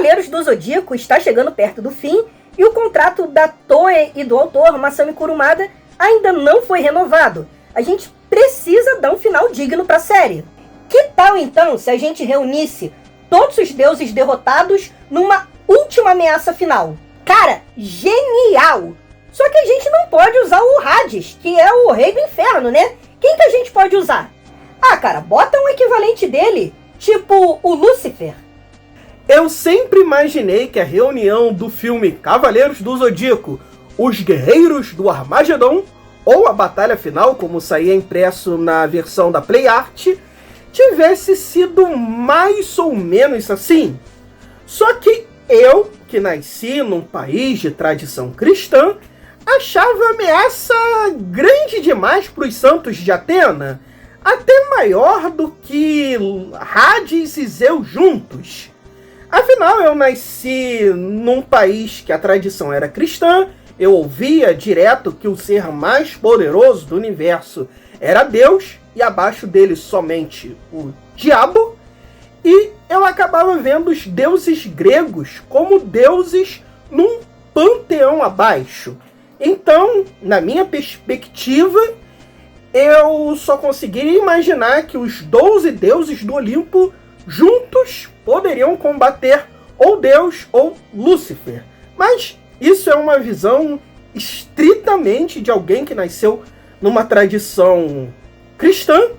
Cavaleiros do Zodíaco está chegando perto do fim e o contrato da Toei e do autor Masami Kurumada ainda não foi renovado. A gente precisa dar um final digno para a série. Que tal então se a gente reunisse todos os deuses derrotados numa última ameaça final? Cara, genial! Só que a gente não pode usar o Hades, que é o rei do inferno, né? Quem que a gente pode usar? Ah, cara, bota um equivalente dele, tipo o Lúcifer. Eu sempre imaginei que a reunião do filme Cavaleiros do Zodíaco, Os Guerreiros do Armagedon, ou a batalha final, como saía impresso na versão da Play Art, tivesse sido mais ou menos assim. Só que eu, que nasci num país de tradição cristã, achava a ameaça grande demais para os santos de Atena, até maior do que Hades e Zeus juntos. Afinal, eu nasci num país que a tradição era cristã, eu ouvia direto que o ser mais poderoso do universo era Deus, e abaixo dele somente o diabo, e eu acabava vendo os deuses gregos como deuses num panteão abaixo. Então, na minha perspectiva, eu só conseguiria imaginar que os 12 deuses do Olimpo juntos poderiam combater ou Deus ou Lúcifer. Mas isso é uma visão estritamente de alguém que nasceu numa tradição cristã,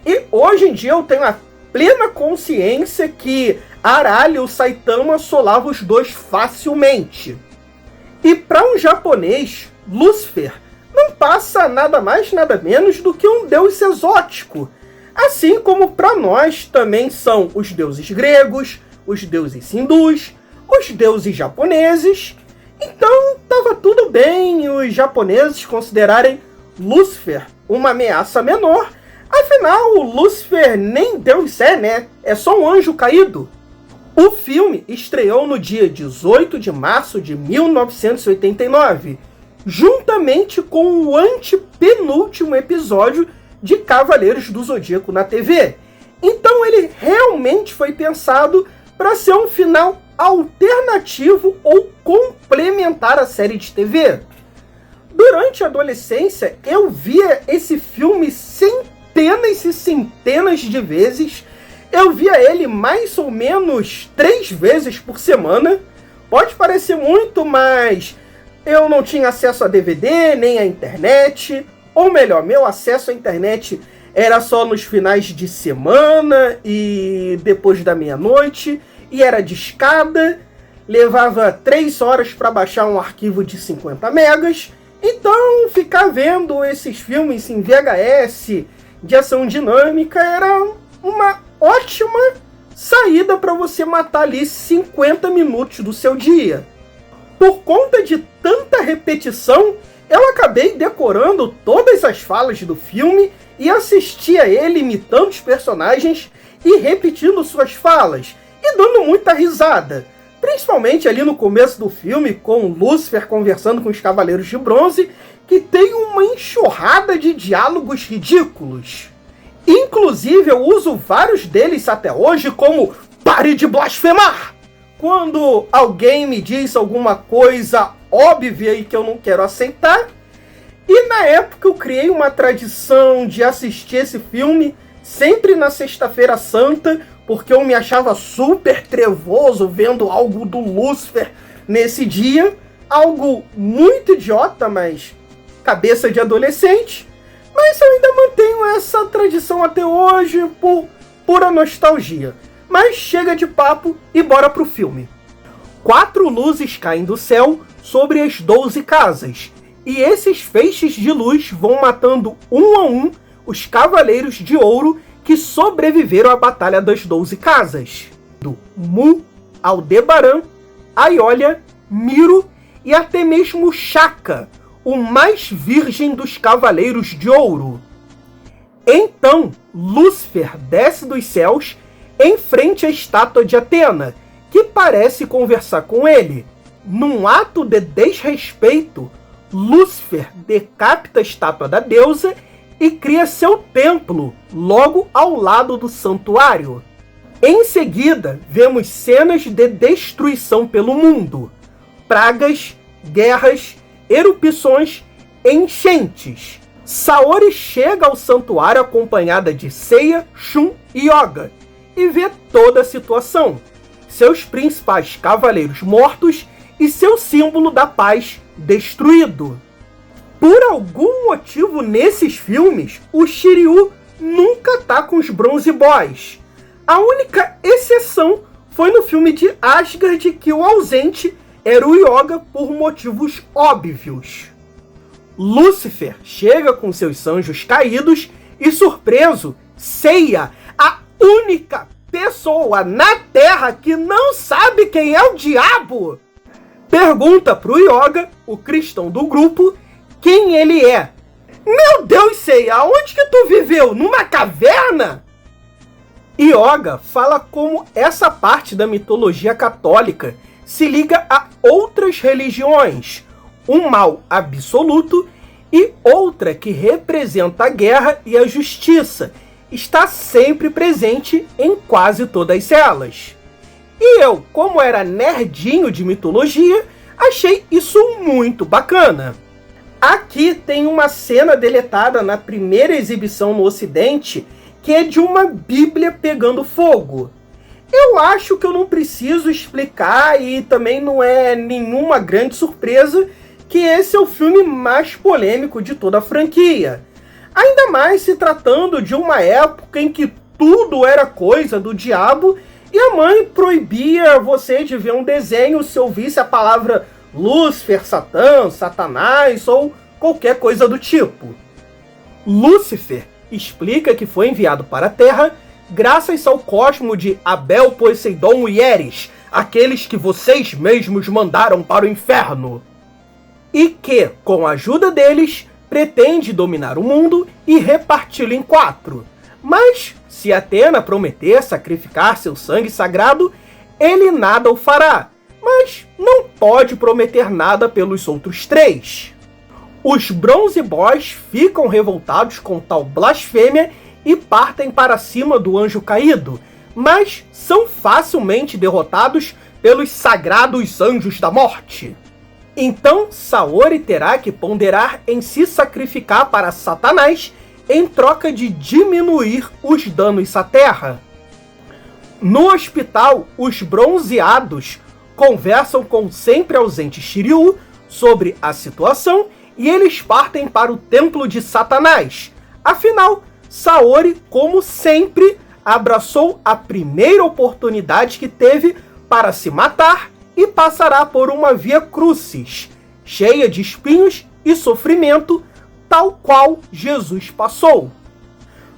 e hoje em dia eu tenho a plena consciência que Aralho e o Saitama assolavam os dois facilmente. E para um japonês, Lúcifer não passa nada mais nada menos do que um deus exótico, assim como para nós também são os deuses gregos, os deuses hindus, os deuses japoneses. Então estava tudo bem os japoneses considerarem Lúcifer uma ameaça menor. Afinal, o Lúcifer nem Deus é, né? É só um anjo caído. O filme estreou no dia 18 de março de 1989, juntamente com o antepenúltimo episódio de Cavaleiros do Zodíaco na TV. Então ele realmente foi pensado para ser um final alternativo ou complementar à série de TV. Durante a adolescência, eu via esse filme centenas e centenas de vezes. Eu via ele mais ou menos 3 vezes por semana. Pode parecer muito, mas eu não tinha acesso a DVD, nem à internet. Ou melhor, meu acesso à internet era só nos finais de semana e depois da meia-noite. E era discada. Levava 3 horas para baixar um arquivo de 50 megas. Então, ficar vendo esses filmes em VHS de ação dinâmica era uma ótima saída para você matar ali 50 minutos do seu dia. Por conta de tanta repetição, eu acabei decorando todas as falas do filme e assistia ele imitando os personagens e repetindo suas falas, e dando muita risada. Principalmente ali no começo do filme, com o Lúcifer conversando com os Cavaleiros de Bronze, que tem uma enxurrada de diálogos ridículos. Inclusive, eu uso vários deles até hoje como "pare de blasfemar" quando alguém me diz alguma coisa óbvia e que eu não quero aceitar. E na época eu criei uma tradição de assistir esse filme sempre na Sexta-feira Santa, porque eu me achava super trevoso vendo algo do Lúcifer nesse dia. Algo muito idiota, mas cabeça de adolescente. Mas eu ainda mantenho essa tradição até hoje por pura nostalgia. Mas chega de papo e bora pro filme. 4 luzes caem do céu sobre as 12 casas, e esses feixes de luz vão matando um a um os Cavaleiros de Ouro que sobreviveram à Batalha das 12 Casas. Do Mu, Aldebaran, Aiolia, Miro e até mesmo Shaka, o mais virgem dos Cavaleiros de Ouro. Então, Lúcifer desce dos céus em frente à estátua de Atena, que parece conversar com ele. Num ato de desrespeito, Lúcifer decapita a estátua da deusa e cria seu templo logo ao lado do santuário. Em seguida, vemos cenas de destruição pelo mundo, pragas, guerras, erupções, enchentes. Saori chega ao santuário acompanhada de Seiya, Shun e Hyuga e vê toda a situação, seus principais cavaleiros mortos e seu símbolo da paz destruído. Por algum motivo nesses filmes, o Shiryu nunca tá com os Bronze Boys. A única exceção foi no filme de Asgard, que o ausente era o Hyuga por motivos óbvios. Lúcifer chega com seus anjos caídos e, surpreso, Seiya, a única pessoa na Terra que não sabe quem é o diabo, pergunta pro Hyuga, o cristão do grupo, quem ele é. Meu Deus, Seiya, onde que tu viveu? Numa caverna? Hyuga fala como essa parte da mitologia católica se liga a outras religiões, um mal absoluto e outra que representa a guerra e a justiça, está sempre presente em quase todas elas. E eu, como era nerdinho de mitologia, achei isso muito bacana. Aqui tem uma cena deletada na primeira exibição no Ocidente, que é de uma Bíblia pegando fogo. Eu acho que eu não preciso explicar, e também não é nenhuma grande surpresa, que esse é o filme mais polêmico de toda a franquia. Ainda mais se tratando de uma época em que tudo era coisa do diabo e a mãe proibia você de ver um desenho se ouvisse a palavra Lúcifer, Satã, Satanás ou qualquer coisa do tipo. Lúcifer explica que foi enviado para a Terra graças ao cosmo de Abel, Poseidon e Eris, aqueles que vocês mesmos mandaram para o inferno. E que, com a ajuda deles, pretende dominar o mundo e reparti-lo em 4. Mas, se Atena prometer sacrificar seu sangue sagrado, ele nada o fará, mas não pode prometer nada pelos outros 3. Os Bronze Boys ficam revoltados com tal blasfêmia e partem para cima do anjo caído, mas são facilmente derrotados pelos sagrados anjos da morte. Então Saori terá que ponderar em se sacrificar para Satanás em troca de diminuir os danos à Terra. No hospital, os bronzeados conversam com o sempre ausente Shiryu sobre a situação e eles partem para o templo de Satanás. Afinal, Saori, como sempre, abraçou a primeira oportunidade que teve para se matar e passará por uma via crucis, cheia de espinhos e sofrimento, tal qual Jesus passou.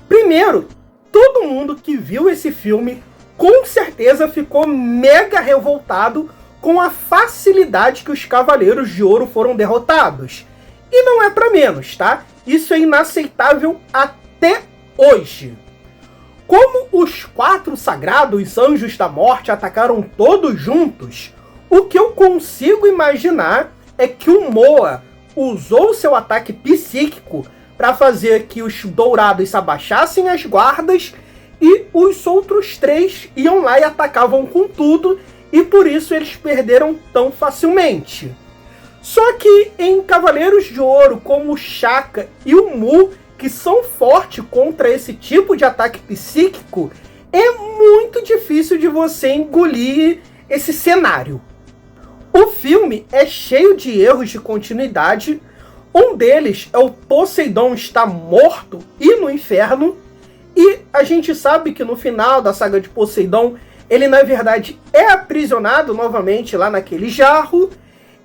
Primeiro, todo mundo que viu esse filme com certeza ficou mega revoltado com a facilidade que os Cavaleiros de Ouro foram derrotados. E não é para menos, tá? Isso é inaceitável até hoje. Como os 4 sagrados anjos da morte atacaram todos juntos, o que eu consigo imaginar é que o Moa usou seu ataque psíquico para fazer que os dourados abaixassem as guardas e os outros 3 iam lá e atacavam com tudo e por isso eles perderam tão facilmente. Só que em Cavaleiros de Ouro, como o Shaka e o Mu, que são fortes contra esse tipo de ataque psíquico, é muito difícil de você engolir esse cenário. O filme é cheio de erros de continuidade. Um deles é o Poseidon estar morto e no inferno. E a gente sabe que no final da saga de Poseidon, ele na verdade é aprisionado novamente lá naquele jarro.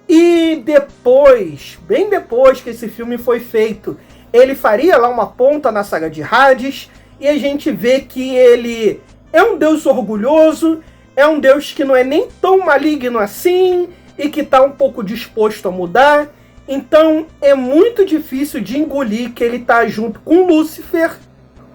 E depois, bem depois que esse filme foi feito, ele faria lá uma ponta na saga de Hades. E a gente vê que ele é um deus orgulhoso, é um deus que não é nem tão maligno assim e que está um pouco disposto a mudar. Então é muito difícil de engolir que ele está junto com Lúcifer.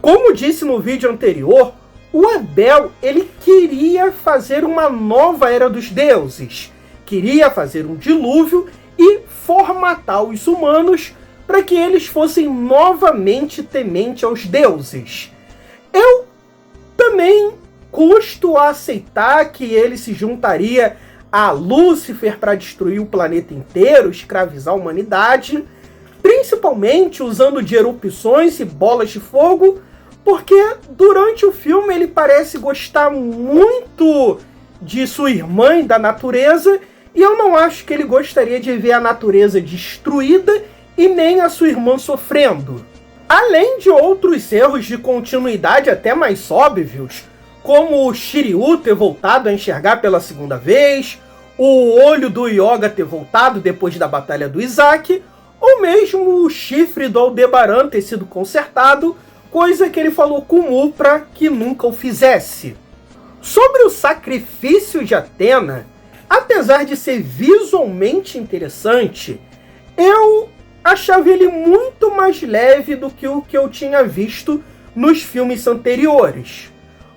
Como disse no vídeo anterior, o Abel ele queria fazer uma nova era dos deuses. Queria fazer um dilúvio e formatar os humanos para que eles fossem novamente tementes aos deuses. Eu também custo a aceitar que ele se juntaria a Lúcifer para destruir o planeta inteiro, escravizar a humanidade, principalmente usando de erupções e bolas de fogo, porque durante o filme ele parece gostar muito de sua irmã e da natureza, e eu não acho que ele gostaria de ver a natureza destruída e nem a sua irmã sofrendo. Além de outros erros de continuidade até mais óbvios, como o Shiryu ter voltado a enxergar pela segunda vez, o olho do Yoga ter voltado depois da batalha do Isaac, ou mesmo o chifre do Aldebaran ter sido consertado, coisa que ele falou com Mu para que nunca o fizesse. Sobre o sacrifício de Athena, apesar de ser visualmente interessante, eu achava ele muito mais leve do que o que eu tinha visto nos filmes anteriores.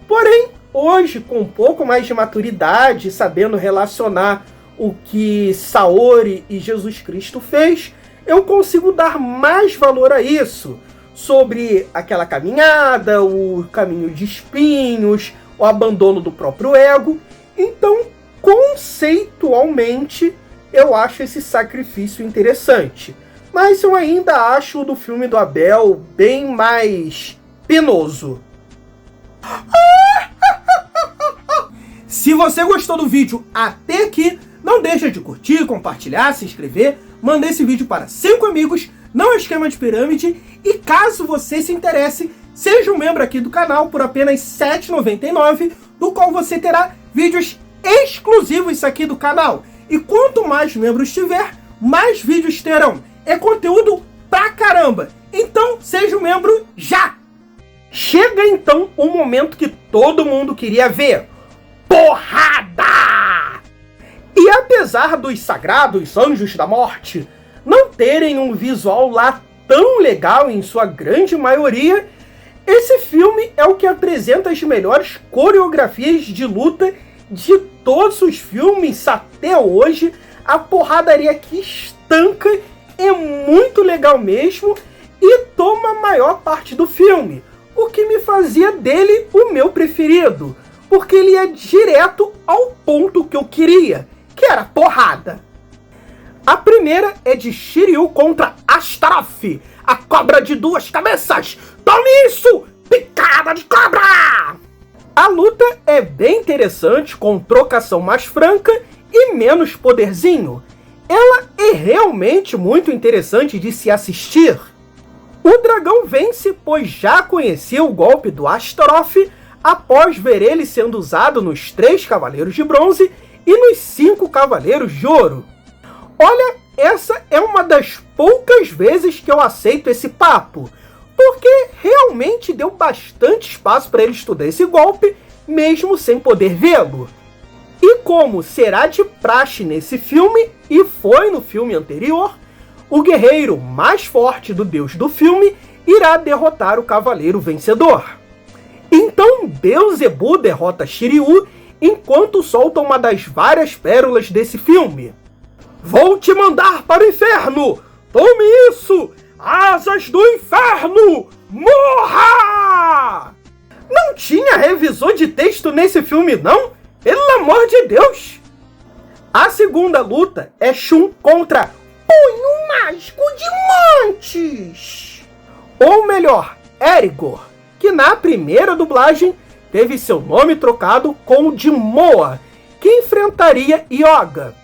Porém, hoje, com um pouco mais de maturidade, sabendo relacionar o que Saori e Jesus Cristo fez, eu consigo dar mais valor a isso, sobre aquela caminhada, o caminho de espinhos, o abandono do próprio ego. Então, conceitualmente, eu acho esse sacrifício interessante. Mas eu ainda acho o do filme do Abel bem mais penoso. Se você gostou do vídeo até aqui, não deixa de curtir, compartilhar, se inscrever, mandar esse vídeo para 5 amigos, não é esquema de pirâmide, e caso você se interesse, seja um membro aqui do canal por apenas R$ 7,99, do qual você terá vídeos exclusivos aqui do canal. E quanto mais membros tiver, mais vídeos terão. É conteúdo pra caramba. Então, seja um membro já! Chega então o momento que todo mundo queria ver. Porrada! E apesar dos sagrados anjos da morte não terem um visual lá tão legal em sua grande maioria, esse filme é o que apresenta as melhores coreografias de luta de todos os filmes até hoje. A porradaria que estanca é muito legal mesmo e toma a maior parte do filme, o que me fazia dele o meu preferido, porque ele ia direto ao ponto que eu queria, que era porrada. A primeira é de Shiryu contra Astaroth, a cobra de 2 cabeças. Tome isso, picada de cobra! A luta é bem interessante, com trocação mais franca e menos poderzinho. Ela é realmente muito interessante de se assistir. O dragão vence, pois já conhecia o golpe do Astaroth após ver ele sendo usado nos 3 Cavaleiros de Bronze e nos 5 Cavaleiros de Ouro. Olha, essa é uma das poucas vezes que eu aceito esse papo, porque realmente deu bastante espaço para ele estudar esse golpe, mesmo sem poder vê-lo. E como será de praxe nesse filme, e foi no filme anterior, o guerreiro mais forte do deus do filme irá derrotar o cavaleiro vencedor. Então Beelzebub derrota Shiryu enquanto solta uma das várias pérolas desse filme. Vou te mandar para o inferno! Tome isso! Asas do inferno! Morra! Não tinha revisor de texto nesse filme, não? Pelo amor de Deus! A segunda luta é Shun contra Punho Mágico de Mantis! Ou melhor, Erigor, que na primeira dublagem teve seu nome trocado com o de Moa, que enfrentaria Yoga.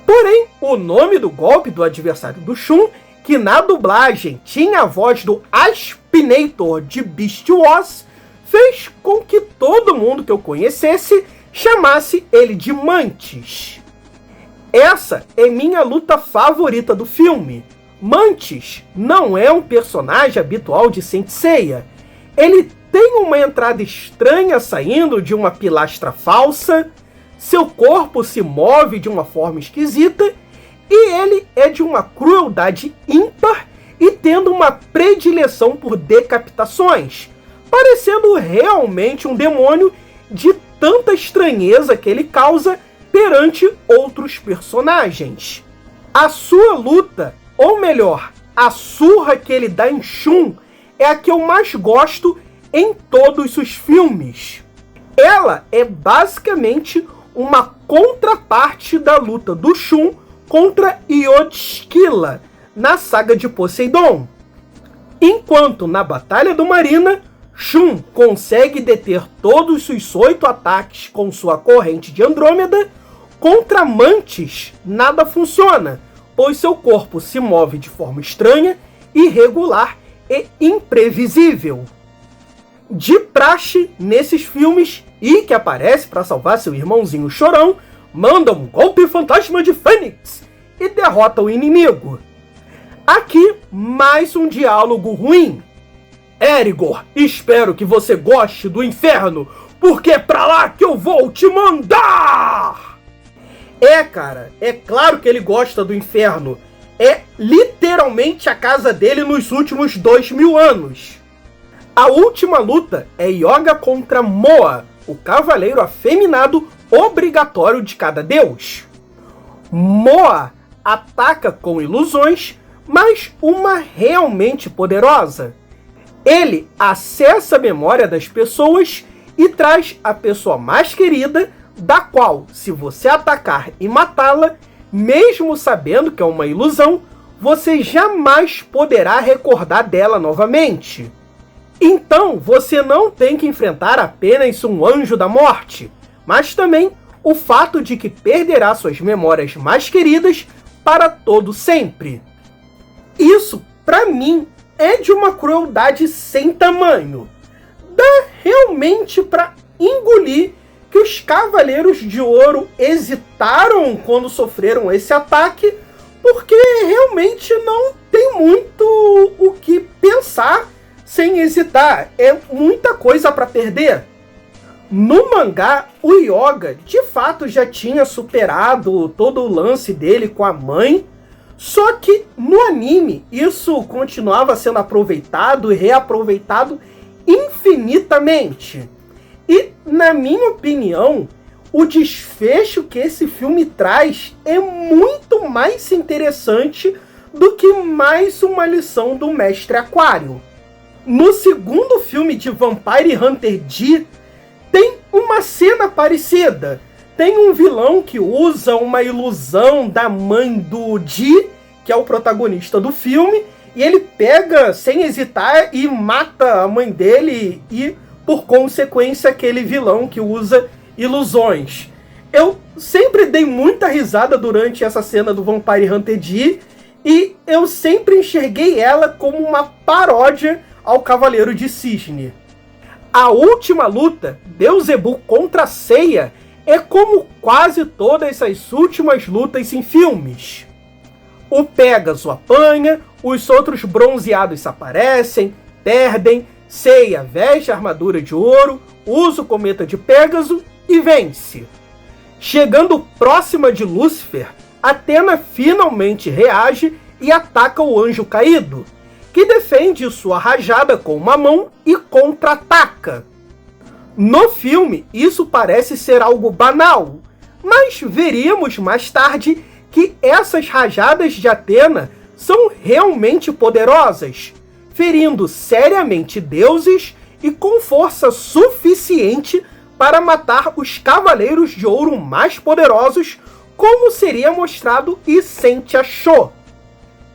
Porém, o nome do golpe do adversário do Shun, que na dublagem tinha a voz do Aspinator de Beast Wars, fez com que todo mundo que eu conhecesse chamasse ele de Mantis. Essa é minha luta favorita do filme. Mantis não é um personagem habitual de Saint Seiya. Ele tem uma entrada estranha saindo de uma pilastra falsa, seu corpo se move de uma forma esquisita, e ele é de uma crueldade ímpar e tendo uma predileção por decapitações, parecendo realmente um demônio de tanta estranheza que ele causa perante outros personagens. A sua luta, ou melhor, a surra que ele dá em Shun, é a que eu mais gosto em todos os filmes. Ela é basicamente uma contraparte da luta do Shun contra Iodskyla na saga de Poseidon. Enquanto na Batalha do Marina, Shun consegue deter todos os 8 ataques com sua corrente de Andrômeda, contra Mantis nada funciona, pois seu corpo se move de forma estranha, irregular e imprevisível. De praxe, nesses filmes, Ikki aparece para salvar seu irmãozinho Chorão, manda um golpe fantasma de Fênix e derrota o inimigo. Aqui, mais um diálogo ruim. Erigor, espero que você goste do inferno, porque é pra lá que eu vou te mandar! Cara, é claro que ele gosta do inferno. É literalmente a casa dele nos últimos 2000 anos. A última luta é Yoga contra Moa, o cavaleiro afeminado obrigatório de cada deus. Moa ataca com ilusões, mas uma realmente poderosa. Ele acessa a memória das pessoas e traz a pessoa mais querida, da qual, se você atacar e matá-la, mesmo sabendo que é uma ilusão, você jamais poderá recordar dela novamente. Então, você não tem que enfrentar apenas um anjo da morte, mas também o fato de que perderá suas memórias mais queridas para todo sempre. Isso, para mim, é de uma crueldade sem tamanho. Dá realmente para engolir que os Cavaleiros de Ouro hesitaram quando sofreram esse ataque, porque realmente não tem muito o que pensar sem hesitar. É muita coisa para perder. No mangá, o Yoga de fato já tinha superado todo o lance dele com a mãe, só que no anime isso continuava sendo aproveitado e reaproveitado infinitamente. E, na minha opinião, o desfecho que esse filme traz é muito mais interessante do que mais uma lição do Mestre Aquário. No segundo filme de Vampire Hunter D, tem uma cena parecida. Tem um vilão que usa uma ilusão da mãe do D, que é o protagonista do filme, e ele pega, sem hesitar, e mata a mãe dele e, por consequência, aquele vilão que usa ilusões. Eu sempre dei muita risada durante essa cena do Vampire Hunter D, e eu sempre enxerguei ela como uma paródia ao Cavaleiro de Cisne. A última luta, Beelzebub contra Seiya, é como quase todas essas últimas lutas em filmes. O Pégaso apanha, os outros bronzeados aparecem, perdem, Seiya veste a armadura de ouro, usa o cometa de Pégaso e vence. Chegando próxima de Lúcifer, Athena finalmente reage e ataca o anjo caído, que defende sua rajada com uma mão e contra-ataca. No filme, isso parece ser algo banal, mas veríamos mais tarde que essas rajadas de Athena são realmente poderosas, ferindo seriamente deuses e com força suficiente para matar os Cavaleiros de Ouro mais poderosos, como seria mostrado e Sente achou.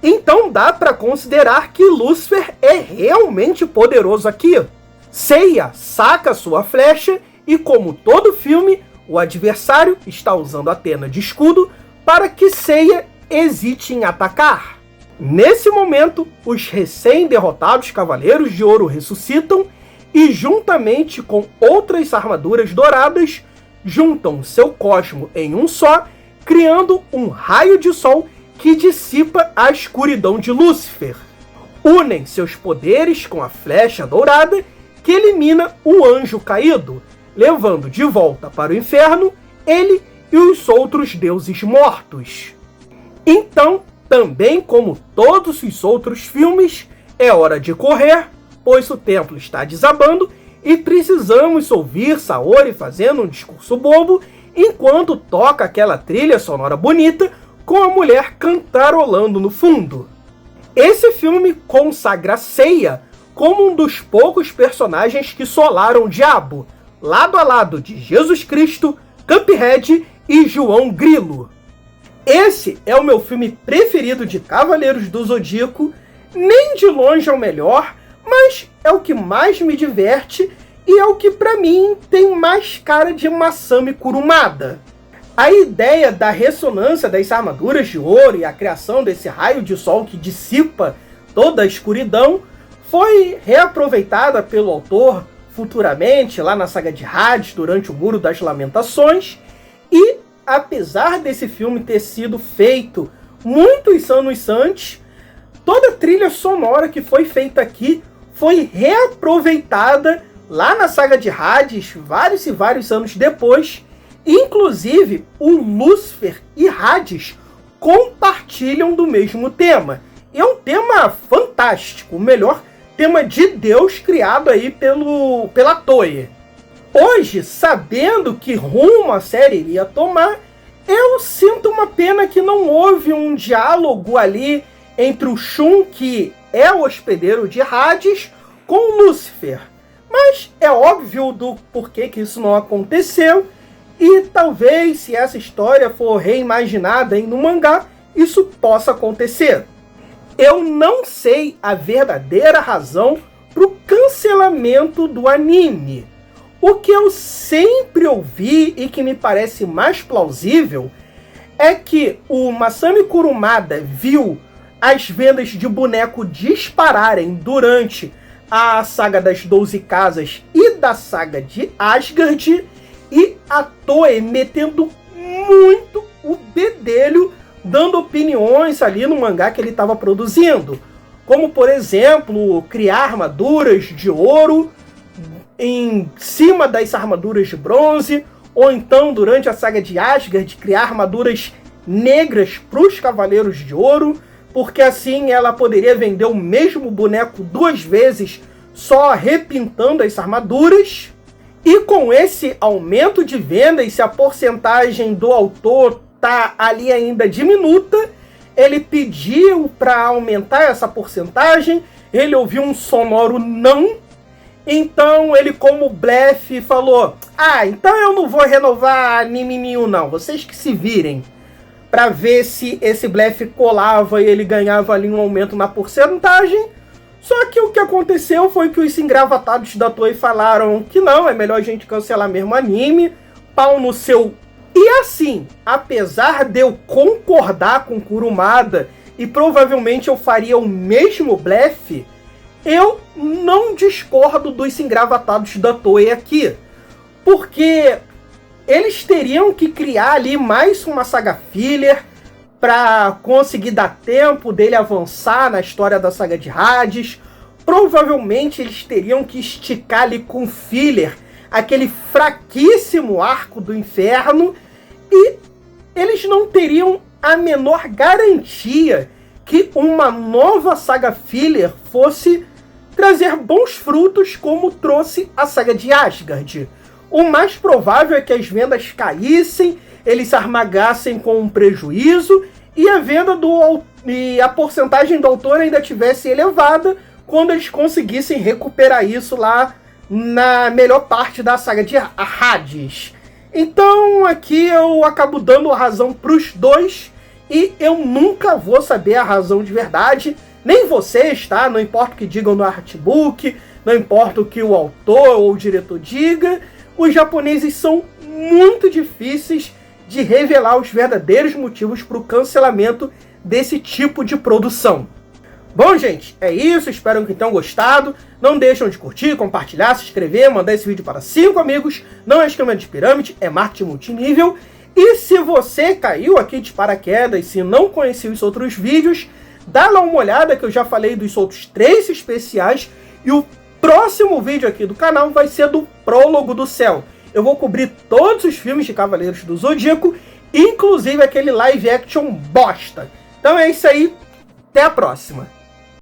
Então dá para considerar que Lúcifer é realmente poderoso aqui. Seiya saca sua flecha e, como todo filme, o adversário está usando Athena de escudo para que Seiya hesite em atacar. Nesse momento, os recém-derrotados Cavaleiros de Ouro ressuscitam e, juntamente com outras armaduras douradas, juntam seu cosmo em um só, criando um raio de sol que dissipa a escuridão de Lúcifer. Unem seus poderes com a flecha dourada que elimina o anjo caído, levando de volta para o inferno ele e os outros deuses mortos. Então, também como todos os outros filmes, é hora de correr, pois o templo está desabando e precisamos ouvir Saori fazendo um discurso bobo enquanto toca aquela trilha sonora bonita com a mulher cantarolando no fundo. Esse filme consagra Seiya como um dos poucos personagens que solaram o diabo, lado a lado de Jesus Cristo, Cuphead e João Grilo. Esse é o meu filme preferido de Cavaleiros do Zodíaco, nem de longe é o melhor, mas é o que mais me diverte e é o que pra mim tem mais cara de Masami Kurumada. A ideia da ressonância das armaduras de ouro e a criação desse raio de sol que dissipa toda a escuridão foi reaproveitada pelo autor futuramente lá na saga de Hades durante o Muro das Lamentações, e apesar desse filme ter sido feito muitos anos antes, toda a trilha sonora que foi feita aqui foi reaproveitada lá na saga de Hades vários e vários anos depois. Inclusive, o Lúcifer e Hades compartilham do mesmo tema. E é um tema fantástico, o melhor tema de Deus criado aí pela Toei. Hoje, sabendo que rumo a série iria tomar, eu sinto uma pena que não houve um diálogo ali entre o Shun, que é o hospedeiro de Hades, com o Lúcifer. Mas é óbvio do porquê que isso não aconteceu, e talvez, se essa história for reimaginada no mangá, isso possa acontecer. Eu não sei a verdadeira razão para o cancelamento do anime. O que eu sempre ouvi e que me parece mais plausível é que o Masami Kurumada viu as vendas de boneco dispararem durante a saga das 12 Casas e da saga de Asgard, e a Toei metendo muito o bedelho, dando opiniões ali no mangá que ele estava produzindo. Como, por exemplo, criar armaduras de ouro em cima das armaduras de bronze, ou então, durante a saga de Asgard, criar armaduras negras para os Cavaleiros de Ouro, porque assim ela poderia vender o mesmo boneco 2 vezes, só repintando as armaduras. E com esse aumento de vendas, se a porcentagem do autor tá ali ainda diminuta, ele pediu para aumentar essa porcentagem, ele ouviu um sonoro não, então ele, como blefe, falou: então eu não vou renovar anime nenhum não, vocês que se virem, para ver se esse blefe colava e ele ganhava ali um aumento na porcentagem. Só que o que aconteceu foi que os engravatados da Toei falaram que não, é melhor a gente cancelar mesmo o anime, pau no seu... E assim, apesar de eu concordar com Kurumada, e provavelmente eu faria o mesmo blefe, eu não discordo dos engravatados da Toei aqui. Porque eles teriam que criar ali mais uma saga filler para conseguir dar tempo dele avançar na história da saga de Hades. Provavelmente eles teriam que esticar ali com filler aquele fraquíssimo arco do inferno, e eles não teriam a menor garantia que uma nova saga filler fosse trazer bons frutos como trouxe a saga de Asgard. O mais provável é que as vendas caíssem, eles se armagassem com um prejuízo, e a venda e a porcentagem do autor ainda tivesse elevada quando eles conseguissem recuperar isso lá na melhor parte da saga de Hades. Então aqui eu acabo dando a razão para os dois, e eu nunca vou saber a razão de verdade, nem vocês, tá? Não importa o que digam no artbook, não importa o que o autor ou o diretor diga, os japoneses são muito difíceis de revelar os verdadeiros motivos para o cancelamento desse tipo de produção. Bom, gente, é isso. Espero que tenham gostado. Não deixem de curtir, compartilhar, se inscrever, mandar esse vídeo para 5 amigos. Não é esquema de pirâmide, é marketing multinível. E se você caiu aqui de paraquedas, se não conhecia os outros vídeos, dá lá uma olhada que eu já falei dos outros 3 especiais. E o próximo vídeo aqui do canal vai ser do Prólogo do Céu. Eu vou cobrir todos os filmes de Cavaleiros do Zodíaco, inclusive aquele live action bosta. Então é isso aí, até a próxima.